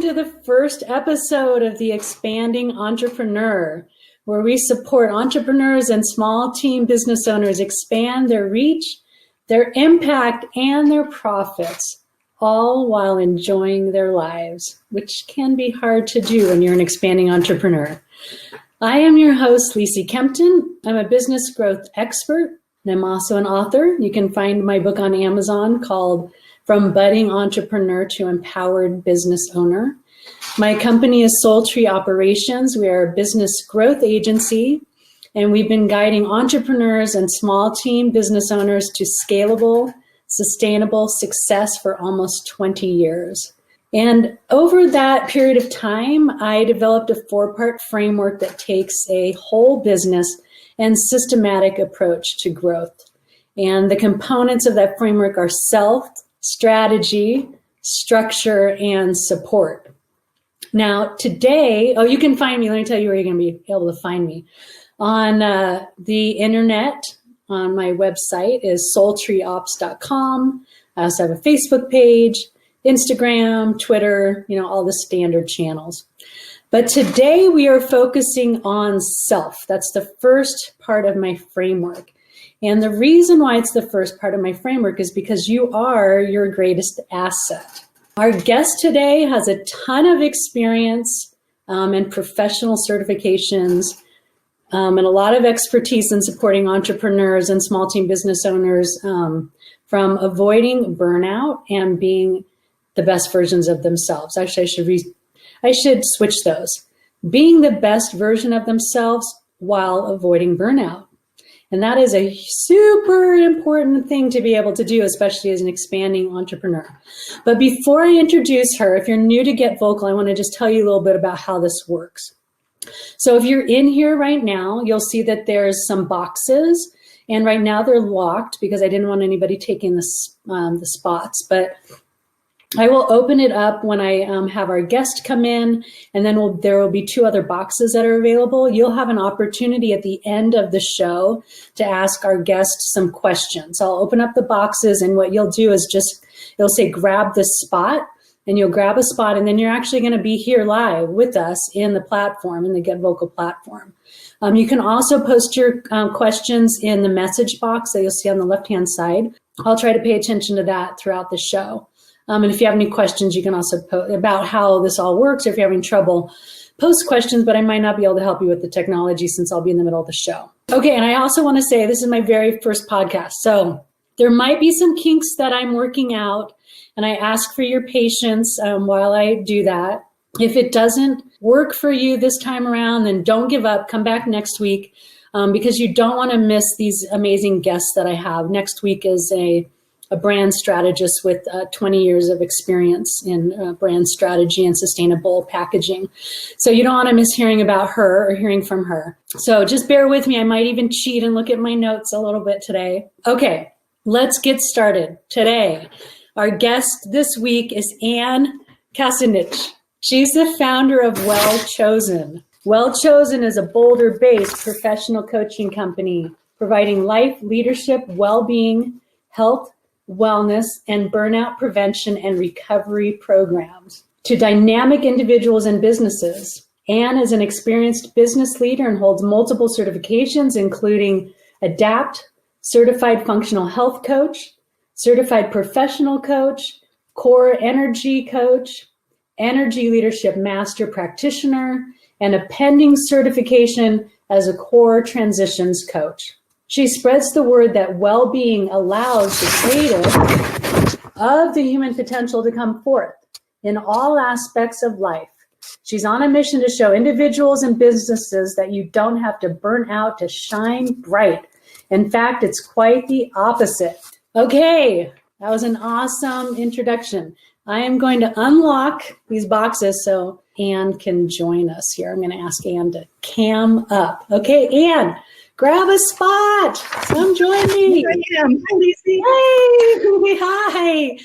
to the first episode of The Expanding Entrepreneur, where we support entrepreneurs and small team business owners expand their reach, their impact, and their profits, all while enjoying their lives, which can be hard to do when you're an expanding entrepreneur. I am your host, Lisi Kempton. I'm a business growth expert, and I'm also an author. You can find my book on Amazon called From Budding Entrepreneur to Empowered Business Owner. My company is SoulTree Operations. We are a business growth agency, and we've been guiding entrepreneurs and small team business owners to scalable, sustainable success for almost 20 years. And over that period of time, I developed a 4-part framework that takes a whole business and systematic approach to growth. And the components of that framework are self, strategy, structure, and support. Now, today, you can find me. Let me tell you where you're going to be able to find me. On the internet, on my website is soultreeops.com. I also have a Facebook page, Instagram, Twitter, all the standard channels. But today we are focusing on self. That's the first part of my framework. And the reason why it's the first part of my framework is because you are your greatest asset. Our guest today has a ton of experience and professional certifications and a lot of expertise in supporting entrepreneurs and small team business owners from avoiding burnout and being the best versions of themselves. Actually, I should switch those. Being the best version of themselves while avoiding burnout. And that is a super important thing to be able to do, especially as an expanding entrepreneur. But before I introduce her, if you're new to Get Vocal, I want to just tell you a little bit about how this works. So if you're in here right now, you'll see that there's some boxes, and right now they're locked because I didn't want anybody taking the spots. But I will open it up when I have our guest come in, and then there will be 2 other boxes that are available. You'll have an opportunity at the end of the show to ask our guest some questions. I'll open up the boxes, and what you'll do is it'll say grab this spot, and you'll grab a spot, and then you're actually going to be here live with us in the platform, in the Get Vocal platform. You can also post your questions in the message box that you'll see on the left-hand side. I'll try to pay attention to that throughout the show. And if you have any questions, you can also post about how this all works, or if you're having trouble, post questions, but I might not be able to help you with the technology since I'll be in the middle of the show. Okay, and I also want to say this is my very first podcast, so there might be some kinks that I'm working out, and I ask for your patience while I do that. If it doesn't work for you this time around, then don't give up. Come back next week because you don't want to miss these amazing guests that I have. Next week is a brand strategist with 20 years of experience in brand strategy and sustainable packaging. So you don't want to miss hearing about her or hearing from her. So just bear with me. I might even cheat and look at my notes a little bit today. Okay, let's get started. Today, our guest this week is Ann Kasunich. She's the founder of Well Chosen. Well Chosen is a Boulder-based professional coaching company providing life, leadership, well-being, health, wellness, and burnout prevention and recovery programs to dynamic individuals and businesses. Ann is an experienced business leader and holds multiple certifications, including ADAPT, Certified Functional Health Coach, Certified Professional Coach, Core Energy Coach, Energy Leadership Master Practitioner, and a pending certification as a Core Transitions Coach. She spreads the word that well-being allows the creative of the human potential to come forth in all aspects of life. She's on a mission to show individuals and businesses that you don't have to burn out to shine bright. In fact, it's quite the opposite. Okay, that was an awesome introduction. I am going to unlock these boxes so Ann can join us here. I'm going to ask Ann to cam up. Okay, Ann. Grab a spot. Come join me. Here I am. Hi, Lisi. Hey, hi.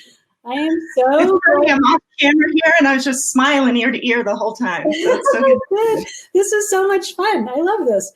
I am so I'm off camera here, and I was just smiling ear to ear the whole time. So it's so good. This is so much fun. I love this.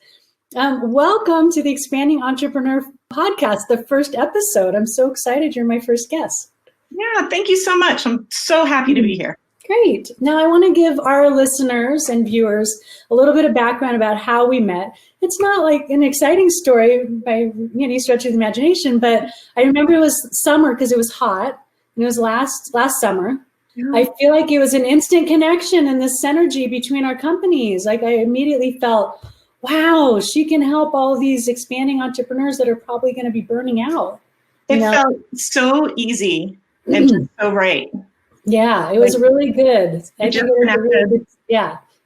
Welcome to the Expanding Entrepreneur podcast, the first episode. I'm so excited you're my first guest. Yeah, thank you so much. I'm so happy to be here. Great. Now I want to give our listeners and viewers a little bit of background about how we met. It's not like an exciting story by any stretch of the imagination, but I remember it was summer because it was hot, and it was last summer. Yeah. I feel like it was an instant connection and this synergy between our companies. Like I immediately felt, wow, she can help all these expanding entrepreneurs that are probably going to be burning out. It felt so easy and just so right. Yeah, it was really good.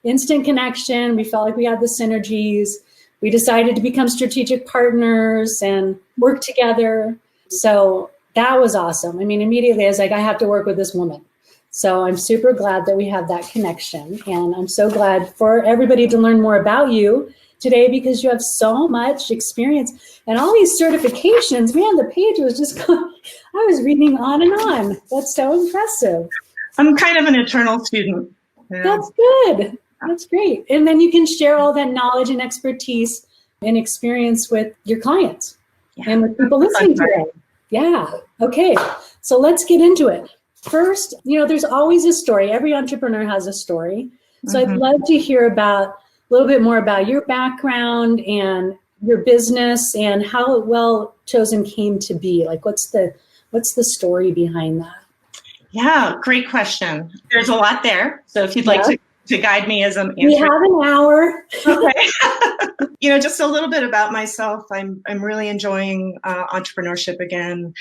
Instant connection. We felt like we had the synergies. We decided to become strategic partners and work together. So that was awesome. I mean, immediately I was like, I have to work with this woman. So I'm super glad that we have that connection. And I'm so glad for everybody to learn more about you today because you have so much experience and all these certifications. Man, the page was just I was reading on and on. That's so impressive. I'm kind of an eternal student. Yeah. That's good. That's great. And then you can share all that knowledge and expertise and experience with your clients and with people listening today. Yeah. Okay. So let's get into it. First, there's always a story. Every entrepreneur has a story. So I'd love to hear about a little bit more about your background and your business and how Well Chosen came to be. Like, what's the story behind that? Yeah, great question. There's a lot there. So if you'd like to guide me as I'm answering. We have an hour. Okay. Just a little bit about myself. I'm really enjoying entrepreneurship again.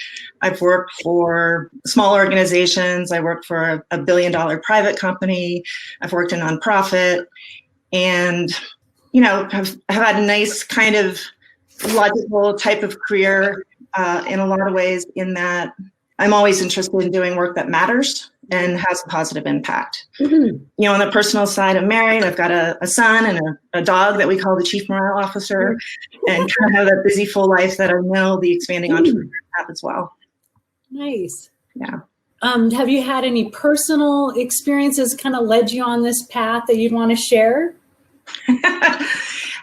I've worked for small organizations. I worked for a $1 billion private company. I've worked in nonprofit, and have had a nice kind of logical type of career in a lot of ways. In that, I'm always interested in doing work that matters and has a positive impact. Mm-hmm. On the personal side, I'm married. I've got a son and a dog that we call the chief morale officer, and kind of have that busy, full life that I know the expanding entrepreneurs have as well. Nice. Yeah. Have you had any personal experiences kind of led you on this path that you'd want to share?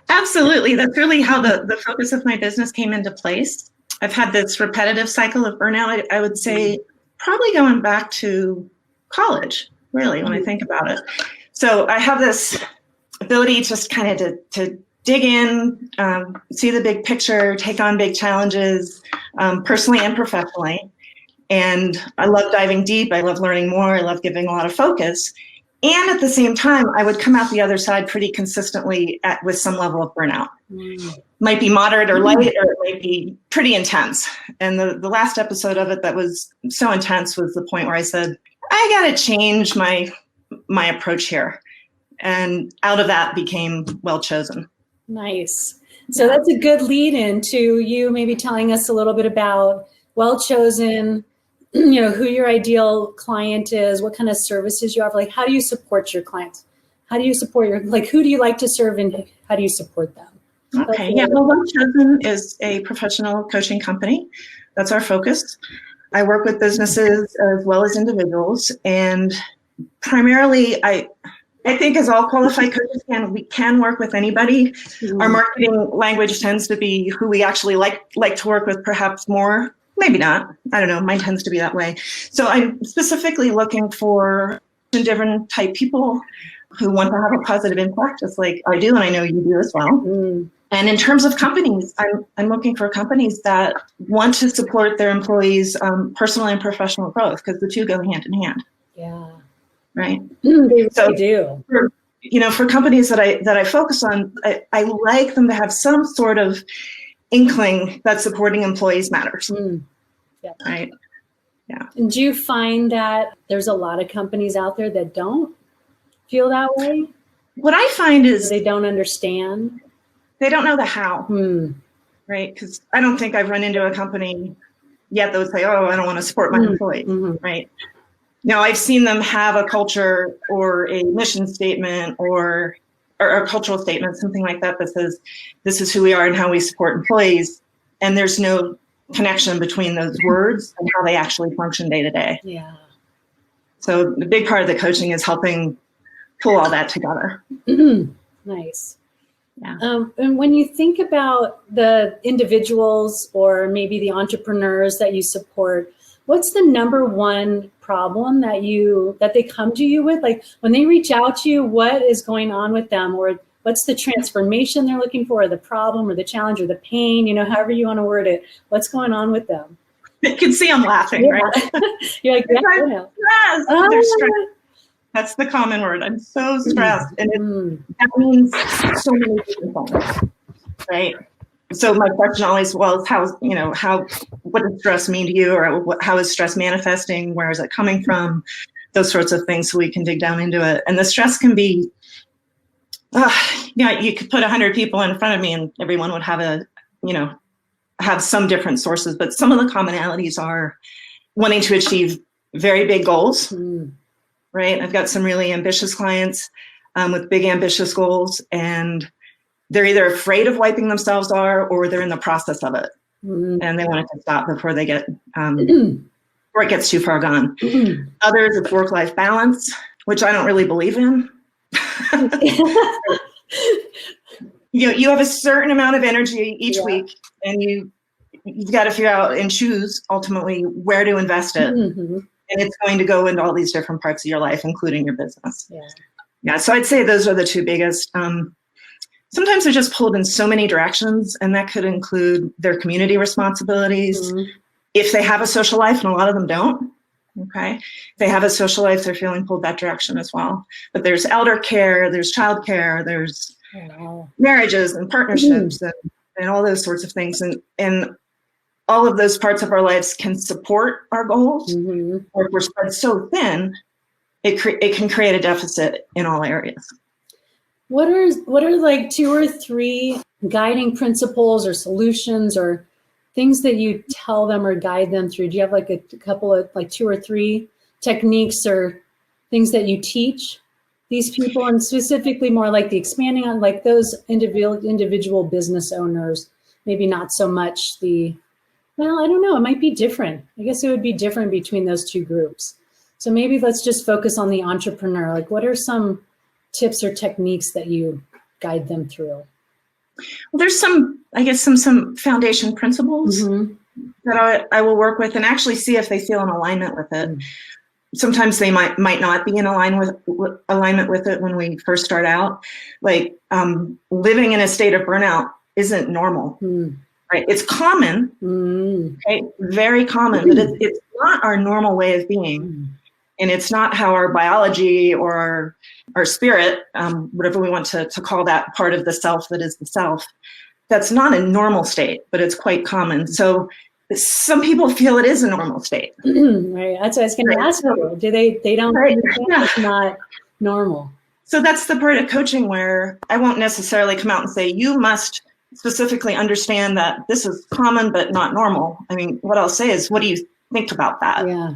Absolutely. That's really how the focus of my business came into place. I've had this repetitive cycle of burnout, I would say, probably going back to college, really, when I think about it. So I have this ability just kind of to dig in, see the big picture, take on big challenges, personally and professionally. And I love diving deep. I love learning more. I love giving a lot of focus. And at the same time, I would come out the other side pretty consistently with some level of burnout. Might be moderate or light, or it might be pretty intense. And the last episode of it that was so intense was the point where I said, I got to change my approach here. And out of that became Well Chosen. Nice. So that's a good lead in to you maybe telling us a little bit about Well Chosen, who your ideal client is, what kind of services you offer, like how do you support your clients? How do you support who do you like to serve and how do you support them? Okay, well, Well Chosen is a professional coaching company. That's our focus. I work with businesses as well as individuals, and primarily I think as all qualified coaches we can work with anybody. Mm-hmm. Our marketing language tends to be who we actually like to work with, perhaps more. Maybe not. I don't know. Mine tends to be that way. So I'm specifically looking for different type people who want to have a positive impact, just like I do, and I know you do as well. Mm. And in terms of companies, I'm looking for companies that want to support their employees' personal and professional growth, because the two go hand in hand. Yeah. Right. They really do. For companies that I focus on, I like them to have some sort of inkling that supporting employees matters. Yeah. Right. Yeah. And do you find that there's a lot of companies out there that don't feel that way? What I find is they don't understand. They don't know the how. Right. Because I don't think I've run into a company yet that would say, oh, I don't want to support my employees. Mm-hmm. Right. Now, I've seen them have a culture or a mission statement or a cultural statement, something like that says, this is who we are and how we support employees. And there's no connection between those words and how they actually function day to day. Yeah. So the big part of the coaching is helping pull all that together. Nice. Yeah. And when you think about the individuals or maybe the entrepreneurs that you support, what's the number one problem that they come to you with? Like when they reach out to you, what is going on with them, or what's the transformation they're looking for, or the problem or the challenge or the pain, however you want to word it, what's going on with them? You can see I'm laughing, right? You're like, yeah, yes, they're stressed. That's the common word. I'm so stressed. And that means so many different things, right? So my question always was, what does stress mean to you? Or how is stress manifesting? Where is it coming from? Those sorts of things, so we can dig down into it. And the stress can be, you could put 100 people in front of me and everyone would have have some different sources, but some of the commonalities are wanting to achieve very big goals, right? I've got some really ambitious clients with big ambitious goals, and they're either afraid of wiping themselves out or they're in the process of it. And they want it to stop before they get, before it gets too far gone. Others, it's work-life balance, which I don't really believe in. You have a certain amount of energy each week, and you've got to figure out and choose ultimately where to invest it. And it's going to go into all these different parts of your life, including your business. Yeah. So I'd say those are the two biggest. Sometimes they're just pulled in so many directions, and that could include their community responsibilities. If they have a social life, and a lot of them don't, okay? If they have a social life, they're feeling pulled that direction as well. But there's elder care, there's child care, there's marriages and partnerships and all those sorts of things. And all of those parts of our lives can support our goals, or if we're spread so thin, it can create a deficit in all areas. What are like 2 or 3 guiding principles or solutions or things that you tell them or guide them through? Do you have like a couple of like 2 or 3 techniques or things that you teach these people, and specifically more like the expanding on like those individual business owners, maybe not so much I don't know, it might be different. I guess it would be different between those 2 groups. So maybe let's just focus on the entrepreneur. Like what are some tips or techniques that you guide them through? Well, there's some foundation principles that I will work with and actually see if they feel in alignment with it. Sometimes they might not be in alignment with it when we first start out. Like living in a state of burnout isn't normal, right? It's common, right? Very common, but it's not our normal way of being. And it's not how our biology or our spirit, whatever we want to call that part of the self that is the self, that's not a normal state, but it's quite common. So some people feel it is a normal state. Right. That's what I was going to ask you. Do they don't think it's not normal? So that's the part of coaching where I won't necessarily come out and say, you must specifically understand that this is common but not normal. I mean, what I'll say is, what do you think about that? Yeah.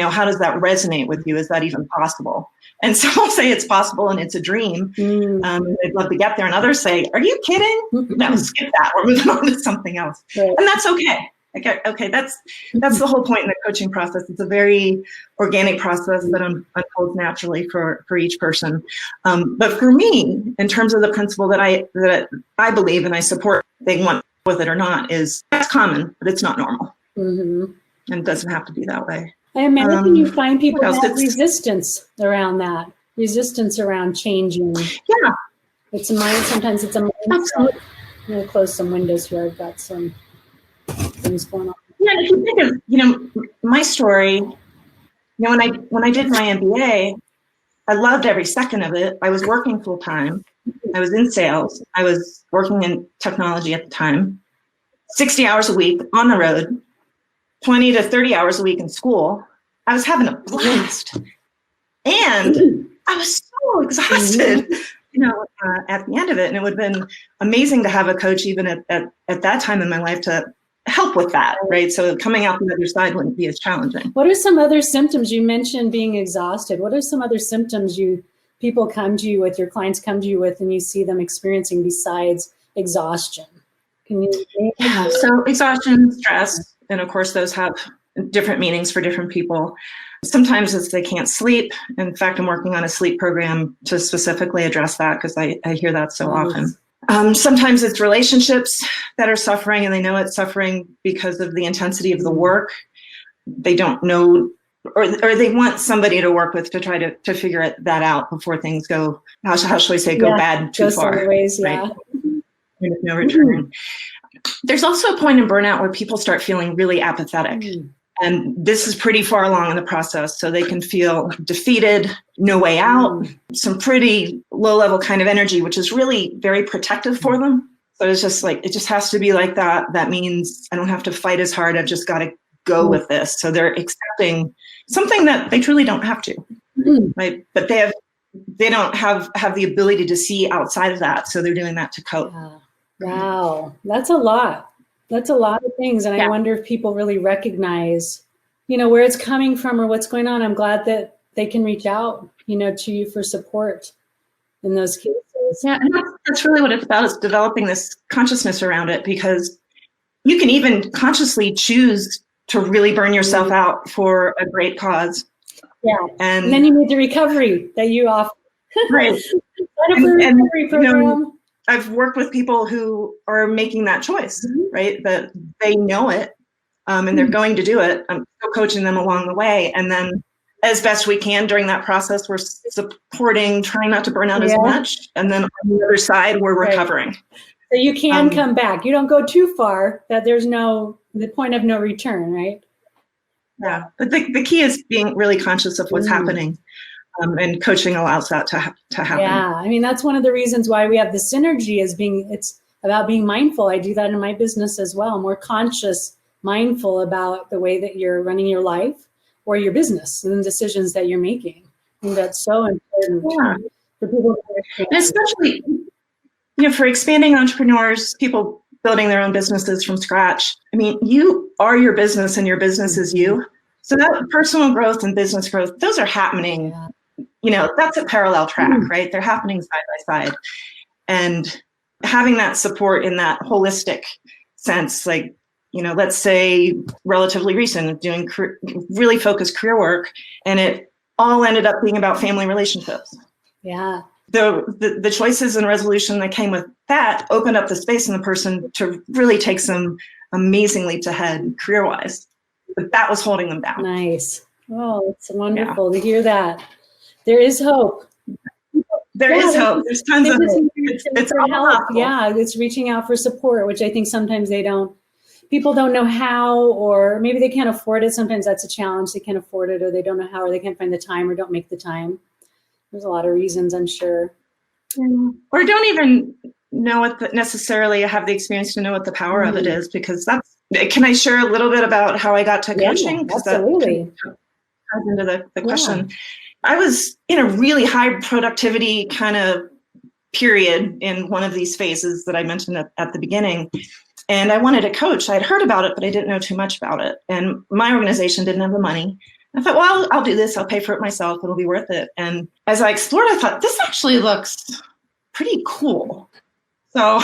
How does that resonate with you? Is that even possible? And so I'll say it's possible and it's a dream. They'd love to get there. And others say, are you kidding? No, skip that. We're moving on to something else. Right. And that's okay. Okay, that's the whole point in the coaching process. It's a very organic process that unfolds naturally for each person. But for me, in terms of the principle that I believe and I support, they want with it or not, is that's common, but it's not normal. And it doesn't have to be that way. I imagine you find people have resistance around that, resistance around changing. Yeah. Sometimes it's a mindset. I'm going to close some windows here. I've got some things going on. Yeah, if you think of, my story, when I did my MBA, I loved every second of it. I was working full time. I was in sales. I was working in technology at the time, 60 hours a week on the road, 20 to 30 hours a week in school. I was having a blast. And I was so exhausted, at the end of it. And it would have been amazing to have a coach even at that time in my life to help with that, right? So coming out the other side wouldn't be as challenging. What are some other symptoms? You mentioned being exhausted. What are some other symptoms people come to you with, your clients come to you with, and you see them experiencing besides exhaustion? Can you? Yeah, so exhaustion, stress, and of course those have different meanings for different people. Sometimes it's they can't sleep. In fact, I'm working on a sleep program to specifically address that because I hear that so often. Sometimes it's relationships that are suffering, and they know it's suffering because of the intensity of the work. They don't know or they want somebody to work with to try to figure that out before things go, how shall we say, go bad too far. Sideways, right? With no return. There's also a point in burnout where people start feeling really apathetic. And this is pretty far along in the process. So they can feel defeated, no way out, some pretty low level kind of energy, which is really very protective for them. So it's just like, it just has to be like that. That means I don't have to fight as hard. I've just got to go with this. So they're accepting something that they truly don't have to, right? But they don't have the ability to see outside of that. So they're doing that to cope. Wow. That's a lot. That's a lot of things. And I wonder if people really recognize, where it's coming from or what's going on. I'm glad that they can reach out, to you for support in those cases. Yeah. And that's really what it's about, is developing this consciousness around it, because you can even consciously choose to really burn yourself out for a great cause. Yeah. And then you need the recovery that you offer. Right. Recovery program. I've worked with people who are making that choice, right? That they know it and they're going to do it. I'm still coaching them along the way. And then as best we can during that process, we're supporting, trying not to burn out as much. And then on the other side, we're recovering. So you can come back. You don't go too far, that there's the point of no return, right? Yeah. But the key is being really conscious of what's happening. And coaching allows that to happen. Yeah, I mean, that's one of the reasons why we have the synergy, it's about being mindful. I do that in my business as well. More conscious, mindful about the way that you're running your life or your business and the decisions that you're making. I think that's so important for people to understand. And especially, for expanding entrepreneurs, people building their own businesses from scratch. I mean, you are your business and your business is you. So that personal growth and business growth, those are happening. That's a parallel track, right? They're happening side by side. And having that support in that holistic sense, like, let's say relatively recent, doing really focused career work, and it all ended up being about family relationships. Yeah. The choices and resolution that came with that opened up the space in the person to really take some amazing leaps ahead career-wise. But that was holding them down. Nice. Oh, it's wonderful to hear that. There is hope. There is hope. There's tons of hope. It's all help. Yeah, it's reaching out for support, which I think sometimes people don't know how, or maybe they can't afford it. Sometimes that's a challenge. They can't afford it, or they don't know how, or they can't find the time, or don't make the time. There's a lot of reasons, I'm sure. Or don't even know necessarily have the experience to know what the power of it is, because can I share a little bit about how I got to coaching? Yeah, absolutely. That ties into the question. I was in a really high productivity kind of period in one of these phases that I mentioned at the beginning. And I wanted a coach. I'd heard about it, but I didn't know too much about it. And my organization didn't have the money. I thought, well, I'll do this. I'll pay for it myself. It'll be worth it. And as I explored, I thought, this actually looks pretty cool. So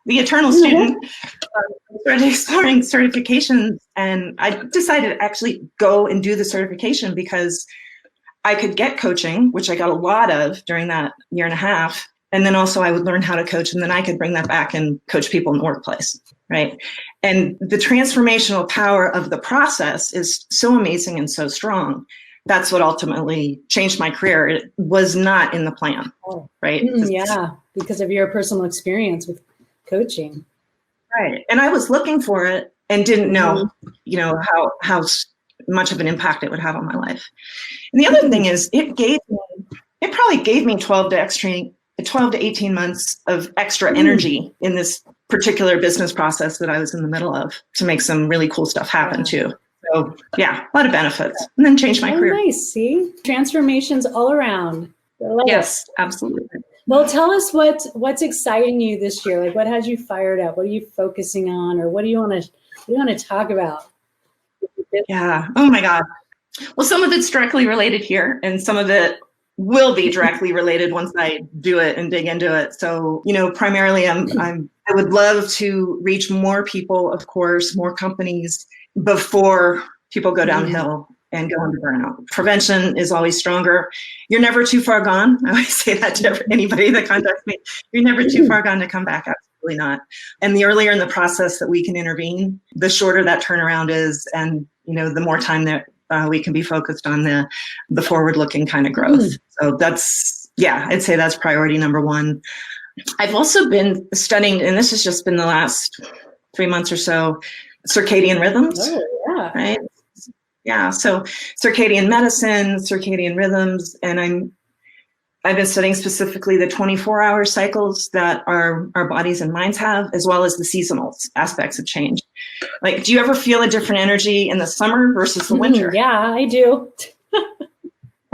the eternal student started exploring certifications, and I decided to actually go and do the certification because I could get coaching, which I got a lot of during that year and a half. And then also I would learn how to coach, and then I could bring that back and coach people in the workplace, right? And the transformational power of the process is so amazing and so strong. That's what ultimately changed my career. It was not in the plan, right? Yeah, because of your personal experience with coaching. Right. And I was looking for it and didn't know, how much of an impact it would have on my life. And the other thing is it probably gave me 12 to 18 months of extra energy in this particular business process that I was in the middle of to make some really cool stuff happen too. So a lot of benefits, and then changed my career. Nice. See, transformations all around. Yes, absolutely. Well, tell us what's exciting you this year. Like, what has you fired up? What are you focusing on, or what do you want to talk about? Yeah. Oh my God. Well, some of it's directly related here, and some of it will be directly related once I do it and dig into it. So, primarily I would love to reach more people, of course, more companies before people go downhill and go into burnout. Prevention is always stronger. You're never too far gone. I always say that to anybody that contacts me. You're never too far gone to come back. Absolutely not. And the earlier in the process that we can intervene, the shorter that turnaround is, and the more time that we can be focused on the forward-looking kind of growth. So I'd say that's priority number one. I've also been studying, and this has just been the last 3 months or so, circadian rhythms. Oh, yeah. Right? Yeah. So circadian medicine, circadian rhythms, and I've been studying specifically the 24-hour cycles that our bodies and minds have, as well as the seasonal aspects of change. Like, do you ever feel a different energy in the summer versus the winter? Yeah, I do.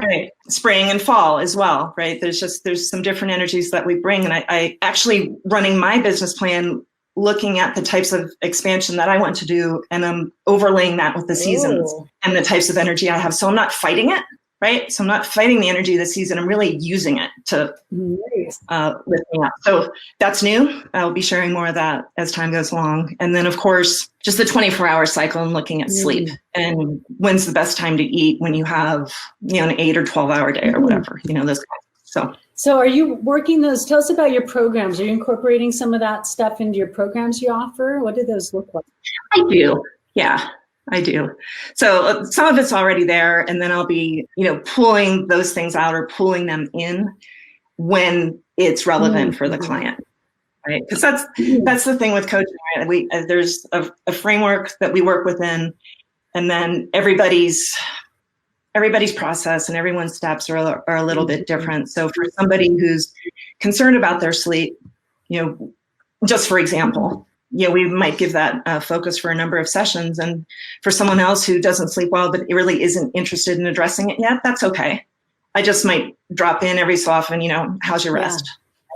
Right. Spring and fall as well, right? There's some different energies that we bring. And I actually running my business plan, looking at the types of expansion that I want to do, and I'm overlaying that with the seasons and the types of energy I have. So I'm not fighting it, right? So I'm not fighting the energy of the season. I'm really using it to lift me up. So that's new. I'll be sharing more of that as time goes along. And then, of course, just the 24-hour cycle and looking at sleep and when's the best time to eat when you have, an 8 or 12-hour day or whatever, those kinds of. So are you working those? Tell us about your programs. Are you incorporating some of that stuff into your programs you offer? What do those look like? I do. Yeah, I do. So some of it's already there, and then I'll be, pulling those things out or pulling them in when it's relevant for the client, right? Because that's the thing with coaching, right? There's a framework that we work within, and then everybody's process and everyone's steps are a little bit different. So for somebody who's concerned about their sleep, just for example, we might give that focus for a number of sessions. And for someone else who doesn't sleep well, but really isn't interested in addressing it yet, that's okay. I just might drop in every so often, how's your rest?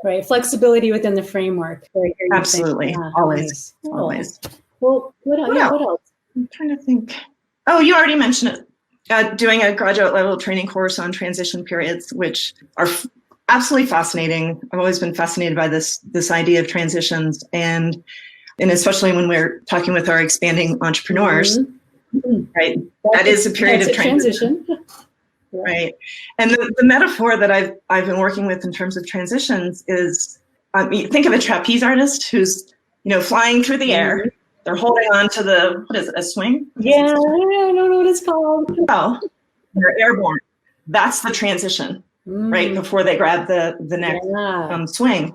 Right. Flexibility within the framework. Absolutely. Always. Always. Well, what else? I'm trying to think. Oh, you already mentioned it. Doing a graduate level training course on transition periods, which are absolutely fascinating. I've always been fascinated by this idea of transitions, and especially when we're talking with our expanding entrepreneurs, right? That is a period of transition. Right. And the metaphor that I've been working with in terms of transitions is, you think of a trapeze artist who's, flying through the air. They're holding on to a swing? Yeah, I don't know what it's called. Oh, they're airborne. That's the transition, right? Before they grab the next swing.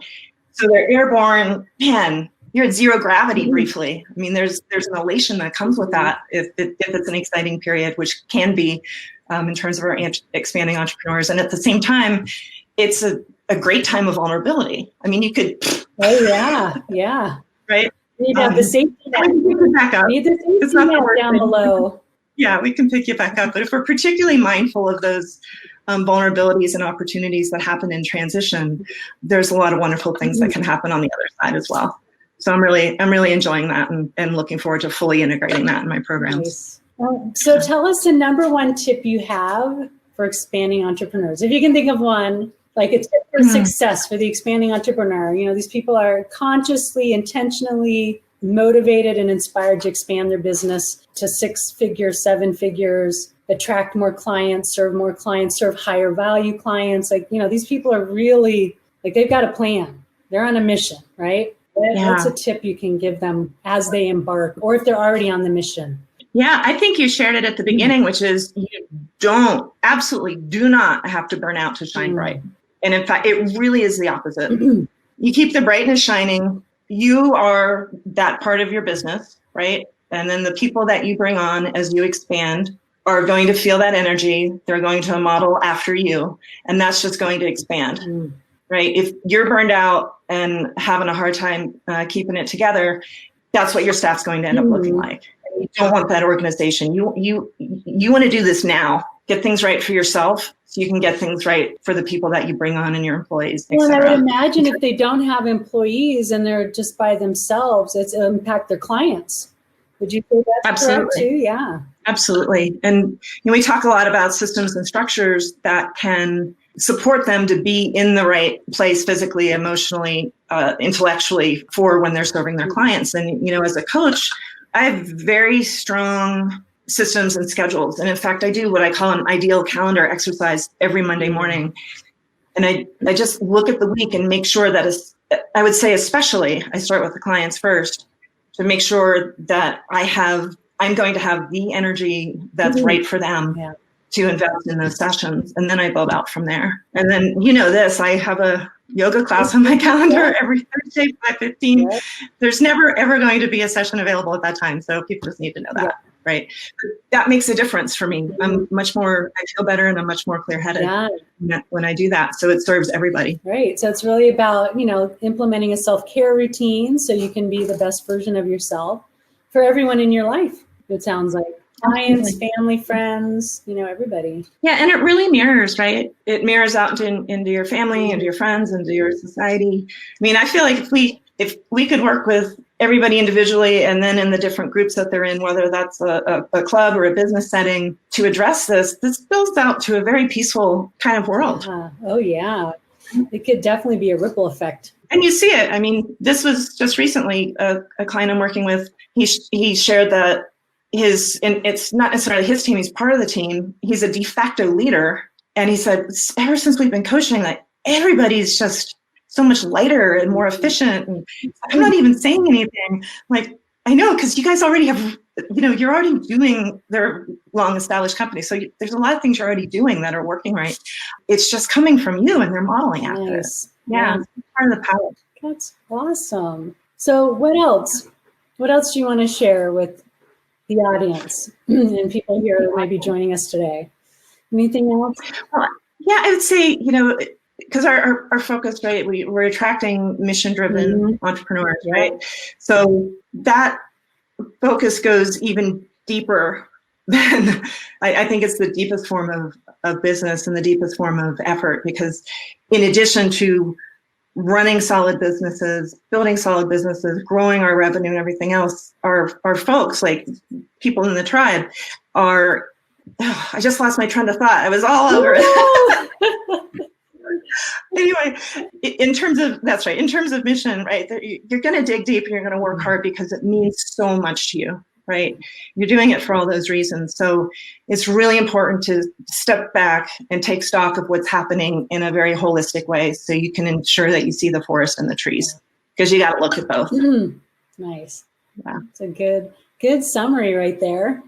So they're airborne. Man, you're at zero gravity briefly. I mean, there's an elation that comes with that if it's an exciting period, which can be in terms of our expanding entrepreneurs. And at the same time, it's a great time of vulnerability. I mean, you could. Oh, yeah. Right? You have the safety net. Need the safety net down below. Yeah, we can pick you back up. But if we're particularly mindful of those vulnerabilities and opportunities that happen in transition, there's a lot of wonderful things that can happen on the other side as well. So I'm really enjoying that and looking forward to fully integrating that in my programs. Nice. So tell us the number one tip you have for expanding entrepreneurs. If you can think of one, like a tip for success for the expanding entrepreneur. These people are consciously, intentionally motivated and inspired to expand their business to 6 figures, 7 figures, attract more clients, serve higher value clients. These people are really, they've got a plan. They're on a mission, right? What's a tip you can give them as they embark, or if they're already on the mission? Yeah, I think you shared it at the beginning, which is absolutely do not have to burn out to shine bright. And in fact, it really is the opposite. You keep the brightness shining. You are that part of your business, right? And then the people that you bring on as you expand are going to feel that energy. They're going to model after you. And that's just going to expand, right? If you're burned out and having a hard time keeping it together, that's what your staff's going to end up looking like. You don't want that organization. You want to do this now. Get things right for yourself so you can get things right for the people that you bring on and your employees, et Well, I cetera. would imagine if they don't have employees and they're just by themselves, it'll impact their clients. Would you say that's correct too? Yeah. Absolutely. And we talk a lot about systems and structures that can support them to be in the right place physically, emotionally, intellectually for when they're serving their clients. And, as a coach, I have very strong systems and schedules. And in fact, I do what I call an ideal calendar exercise every Monday morning. And I just look at the week and make sure that, I would say especially, I start with the clients first to make sure that I I'm going to have the energy that's right for them to invest in those sessions. And then I build out from there. And then, I have a yoga class on my calendar every Thursday, 5:15. There's never, ever going to be a session available at that time. So people just need to know that, right? That makes a difference for me. I feel better and I'm much more clear-headed when I do that. So it serves everybody. Right. So it's really about, implementing a self-care routine so you can be the best version of yourself for everyone in your life, it sounds like. Clients, family, friends, everybody. Yeah, and it really mirrors, right? It mirrors out into your family, into your friends, into your society. I mean, I feel like if we could work with everybody individually and then in the different groups that they're in, whether that's a club or a business setting, to address this builds out to a very peaceful kind of world. Oh, yeah. It could definitely be a ripple effect. And you see it. I mean, this was just recently a client I'm working with. He shared that and it's not necessarily his team, he's part of the team. He's a de facto leader. And he said, ever since we've been coaching, like everybody's just so much lighter and more efficient. And I'm not even saying anything. Like, I know, because you guys already have, you're already doing their long established company. So there's a lot of things you're already doing that are working right. It's just coming from you and they're modeling after it. Yeah, it's part of the power. That's awesome. So what else? What else do you want to share with the audience and people here that might be joining us today? Anything else? Well, I would say, because our focus, right, we're attracting mission-driven entrepreneurs, right? So that focus goes even deeper than, I think it's the deepest form of business and the deepest form of effort, because in addition to running solid businesses, building solid businesses, growing our revenue and everything else, our folks, like people in the tribe, I just lost my train of thought. I was all over it. Anyway, in terms of mission, right, you're going to dig deep and you're going to work hard because it means so much to you, right? You're doing it for all those reasons. So it's really important to step back and take stock of what's happening in a very holistic way so you can ensure that you see the forest and the trees, because you got to look at both. Nice. Yeah. It's a good summary right there.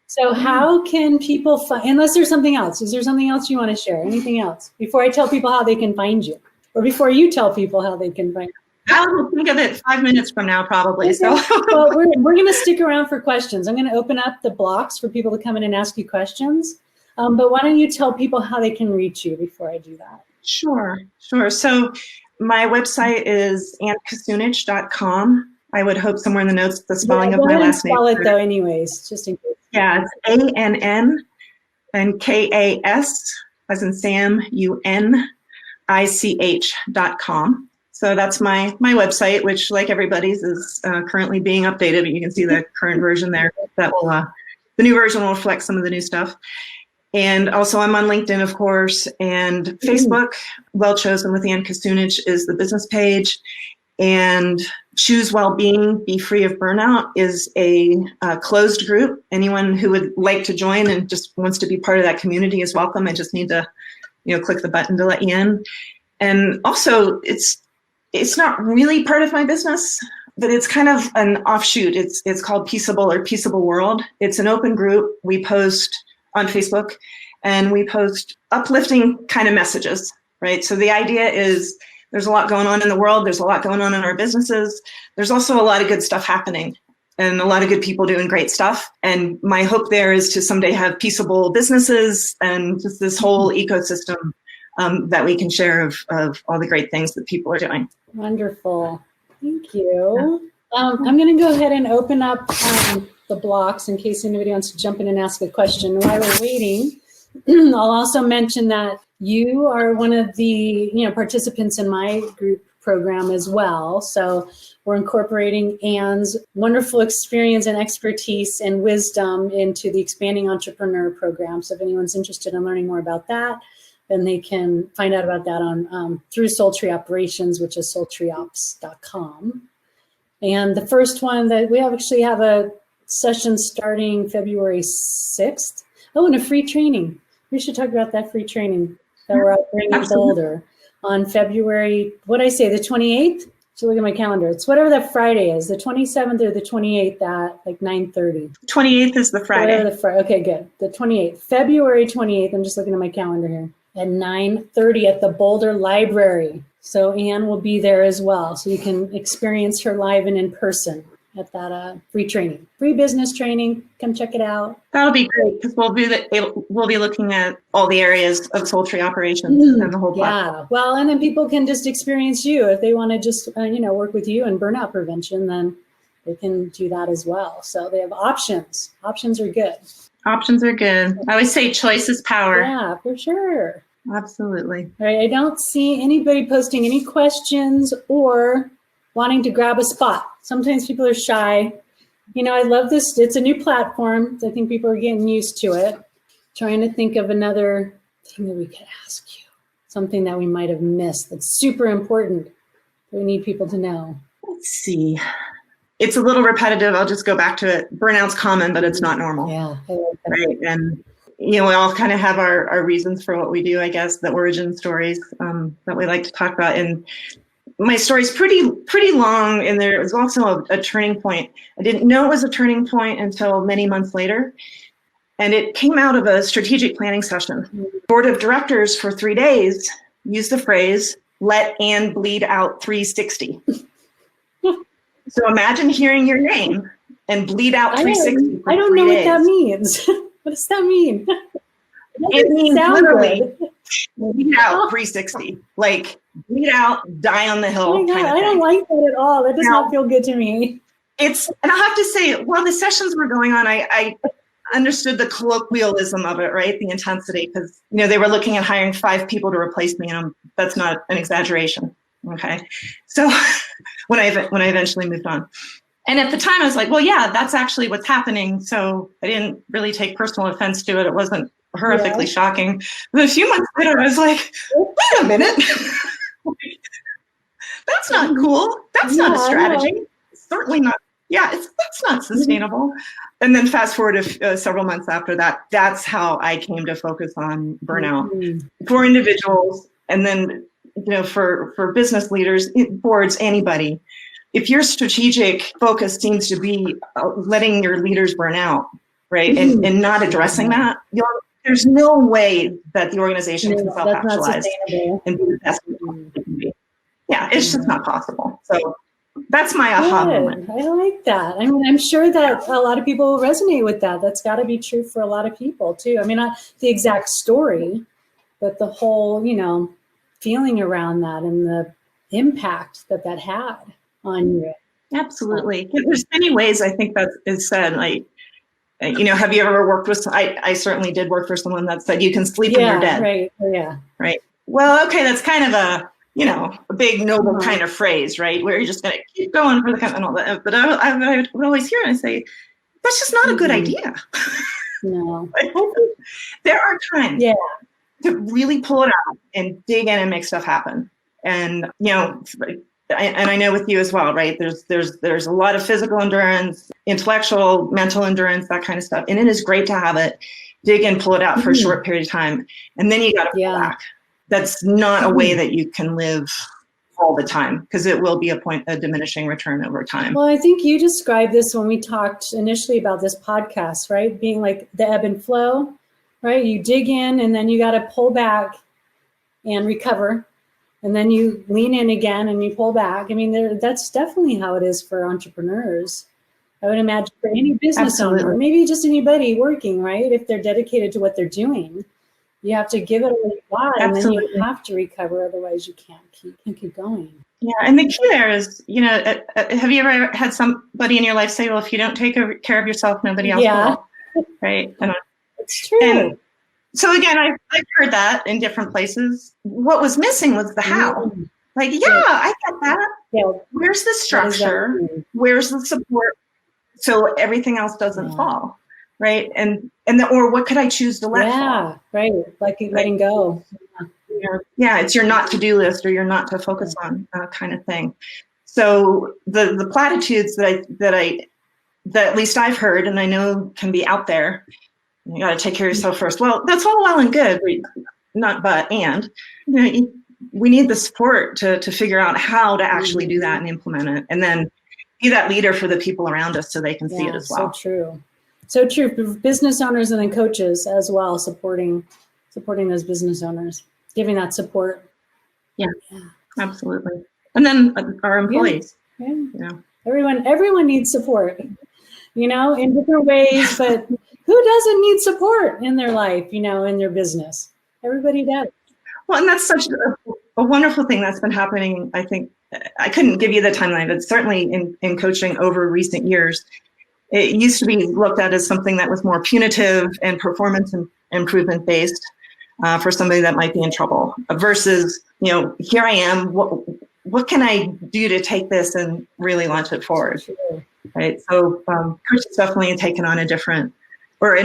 So how can people find, unless there's something else, is there something else you want to share? Anything else before I tell people how they can find you, or before you tell people how they can find you? I'll think of it 5 minutes from now, probably. Okay. So well, we're going to stick around for questions. I'm going to open up the blocks for people to come in and ask you questions. But why don't you tell people how they can reach you before I do that? Sure. So my website is annkasunich.com. I would hope somewhere in the notes the spelling of my last name. Spell it though, anyways, just in case. Yeah, it's ANN and KAS as in Sam, UNICH.com. So that's my website, which, like everybody's, is currently being updated. But you can see the current version there. That will the new version will reflect some of the new stuff. And also, I'm on LinkedIn, of course, and Facebook. Well Chosen with Ann Kasunich is the business page. And Choose Wellbeing, Be Free of Burnout is a closed group. Anyone who would like to join and just wants to be part of that community is welcome. I just need to, click the button to let you in. And also, it's not really part of my business, but it's kind of an offshoot. It's called Peaceable or Peaceable World. It's an open group. We post on Facebook and we post uplifting kind of messages, right? So the idea is there's a lot going on in the world. There's a lot going on in our businesses. There's also a lot of good stuff happening and a lot of good people doing great stuff. And my hope there is to someday have peaceable businesses and just this whole ecosystem that we can share of all the great things that people are doing. Wonderful. Thank you. I'm going to go ahead and open up the blocks in case anybody wants to jump in and ask a question. While we're waiting, I'll also mention that you are one of the participants in my group program as well. So we're incorporating Ann's wonderful experience and expertise and wisdom into the Expanding Entrepreneur program. So if anyone's interested in learning more about that, then they can find out about that on through SoulTree Operations, which is SoulTreeOps.com. And the first one that we actually have a session starting February 6th. Oh, and a free training. We should talk about that free training that we're offering in Boulder on February, the 28th? So look at my calendar. It's whatever that Friday is, the 27th or the 28th at like 9:30. 28th is the Friday. Whatever the Friday. Okay, good. The 28th, February 28th. I'm just looking at my calendar here at 9:30 at the Boulder Library. So Ann will be there as well. So you can experience her live and in person at that free training, free business training. Come check it out. That'll be great because we'll be looking at all the areas of SoulTree operations and the whole platform. Yeah, well, and then people can just experience you if they want to just work with you in burnout prevention. Then they can do that as well. So they have options. Options are good. Options are good. I always say choice is power. Yeah, for sure. Absolutely. All right. I don't see anybody posting any questions or wanting to grab a spot. Sometimes people are shy. I love this. It's a new platform. I think people are getting used to it. Trying to think of another thing that we could ask you. Something that we might have missed that's super important that we need people to know. Let's see. It's a little repetitive. I'll just go back to it. Burnout's common, but it's not normal. Yeah. I like that. Right. And, we all kind of have our reasons for what we do, I guess, the origin stories that we like to talk about. And my story's pretty long, and there was also a turning point. I didn't know it was a turning point until many months later. And it came out of a strategic planning session. Board of directors for 3 days used the phrase, let Ann bleed out 360. So imagine hearing your name and bleed out 360 for 3 days. I don't know what that means. What does that mean? It means literally bleed out 360. Like bleed out, die on the hill. Oh my God, I don't like that at all. That does not feel good to me. And I have to say, while the sessions were going on, I understood the colloquialism of it, right? The intensity, because they were looking at hiring 5 people to replace me, and that's not an exaggeration. Okay, so when I eventually moved on. And at the time, I was like, well, yeah, that's actually what's happening. So I didn't really take personal offense to it. It wasn't horrifically shocking. But a few months later, I was like, wait a minute. That's not cool. That's not a strategy. Certainly not. Yeah, that's not sustainable. And then fast forward to several months after that, that's how I came to focus on burnout for individuals. And then, for business leaders, boards, anybody. If your strategic focus seems to be letting your leaders burn out, right, and not addressing that, there's no way that the organization can self-actualize and be the best it can be. Yeah, it's just not possible. So that's my aha moment. I like that. I mean, I'm sure that a lot of people resonate with that. That's got to be true for a lot of people too. I mean, not the exact story, but the whole, feeling around that and the impact that had on you. Absolutely. There's many ways I think that is said. Like, have you ever worked with? I certainly did work for someone that said you can sleep when you're dead. Right. Yeah. Right. Well, okay, that's kind of a big noble kind of phrase, right? Where you're just going to keep going for the and all that. But I would always hear it and say, that's just not a good idea. No. There are times to really pull it out and dig in and make stuff happen. And I know with you as well, right? There's a lot of physical endurance, intellectual, mental endurance, that kind of stuff. And it is great to have it, dig in, pull it out for a short period of time. And then you got to pull back. That's not a way that you can live all the time, because it will be a diminishing return over time. Well, I think you described this when we talked initially about this podcast, right? Being like the ebb and flow, right? You dig in and then you got to pull back and recover. And then you lean in again and you pull back. I mean, that's definitely how it is for entrepreneurs. I would imagine for any business owner, or maybe just anybody working, right? If they're dedicated to what they're doing, you have to give it a shot, and then you have to recover. Otherwise, you can't keep going. Yeah, and the key there is, have you ever had somebody in your life say, "Well, if you don't take care of yourself, nobody else will," right? And it's true. And so again, I've heard that in different places. What was missing was the how. Like, I get that. Yeah. Where's the structure? Where's the support? So everything else doesn't fall, right? Or what could I choose to let fall? Yeah, right. Like letting go. Yeah, it's your not to-do list or your not to focus on kind of thing. So the platitudes that at least I've heard, and I know can be out there, you got to take care of yourself first. Well, that's all well and good, we need the support to figure out how to actually do that and implement it, and then be that leader for the people around us so they can see it as well. So true. So true. Business owners and then coaches as well, supporting those business owners, giving that support. Yeah. Absolutely. And then our employees. Yeah. Everyone needs support, in different ways, but who doesn't need support in their life, in their business? Everybody does. Well, and that's such a wonderful thing that's been happening. I think I couldn't give you the timeline, but certainly in coaching over recent years, it used to be looked at as something that was more punitive and performance improvement based for somebody that might be in trouble versus, here I am, what can I do to take this and really launch it forward, right? So coach has definitely taken on an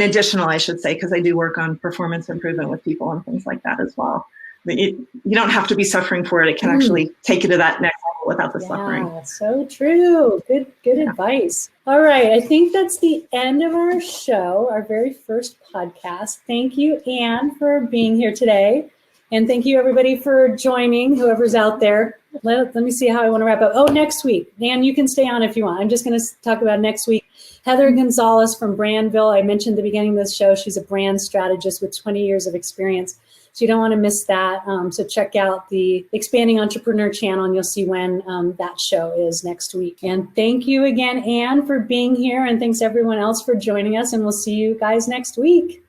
additional, I should say, because I do work on performance improvement with people and things like that as well. You don't have to be suffering for it. It can actually take you to that next level without the suffering. Yeah, so true. Good advice. All right. I think that's the end of our show, our very first podcast. Thank you, Ann, for being here today. And thank you, everybody, for joining, whoever's out there. Let me see how I want to wrap up. Oh, next week. Ann, you can stay on if you want. I'm just going to talk about next week. Heather Gonzalez from Brandville. I mentioned at the beginning of this show, she's a brand strategist with 20 years of experience. So you don't want to miss that. So check out the Expanding Entrepreneur channel and you'll see when that show is next week. And thank you again, Ann, for being here. And thanks everyone else for joining us. And we'll see you guys next week.